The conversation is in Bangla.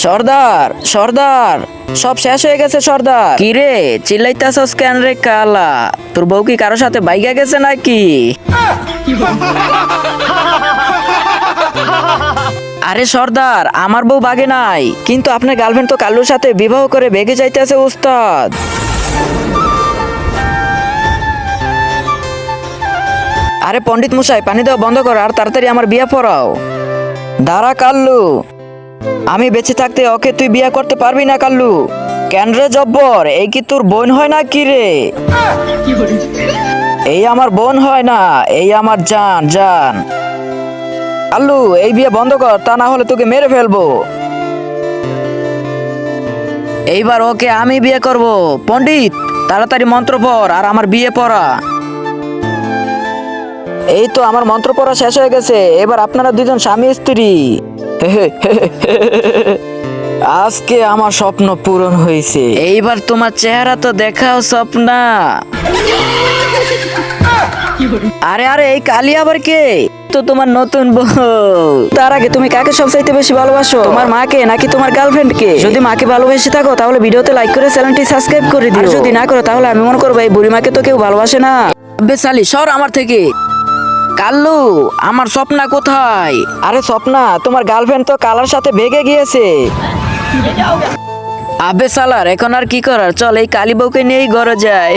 সর্দার সর্দার, সব শেষ হয়ে গেছে সর্দার। কি রে চিল্লাইতাছস কেন রে কালা? তোর বউ কি কারোর সাথে বাইগা গেছে নাকি? আরে সর্দার, আমার বউ বাগে নাই, কিন্তু আপনার গার্লফ্রেন্ড তো কাল্লুর সাথে বিবাহ করে বেগে যাইতেছে উস্তাদ। আরে পণ্ডিত মশাই, পানি দেওয়া বন্ধ কর আর তাড়াতাড়ি আমার বিয়ে পড়াও। দাঁড়া কাল্লু, আমি বেঁচে থাকতে ওকে তুই বিয়ে করতে পারবি না কাল্লু। কেন রে জব্বর, এই কি তোর বোন হয় না কি রে? এই আমার বোন হয় না, এই আমার জান জান। কাল্লু এই বিয়ে বন্ধ কর, তা না হলে তোকে মেরে ফেলবো। এইবার ওকে আমি বিয়ে করব। পণ্ডিত তাড়াতাড়ি মন্ত্র পড় আর আমার বিয়ে পড়া। এই তো আমার মন্ত্র পড়া শেষ হয়ে গেছে, এবার আপনারা দুজন স্বামী স্ত্রী। আজকে আমার স্বপ্ন পূরণ হয়েছে, এইবার তোমার চেহারা তো দেখাও স্বপ্না। আরে আরে এই কালি আবার কে? তো তোমার নতুন বউ। তার আগে তুমি কাকে সবচাইতে বেশি ভালোবাসো, তোমার মাকে নাকি তোমার গার্লফ্রেন্ড কে? যদি মাকে ভালোবেসে থাকো তাহলে ভিডিওতে লাইক করে চ্যানেলটি সাবস্ক্রাইব করে দিও, আর যদি না করো তাহলে আমি মনে করবো এই বুড়ি মাকে তো কেউ ভালোবাসে না। বেসালি সর আমার থেকে। কাল্লু আমার স্বপ্না কোথায়? আরে স্বপ্না, তোমার গার্লফ্রেন্ড তো কালার সাথে ভেগে গিয়েছে। আবে সালার, এখন আর কি করার, চল এই কালী বউকে নিয়েই ঘরে যায়।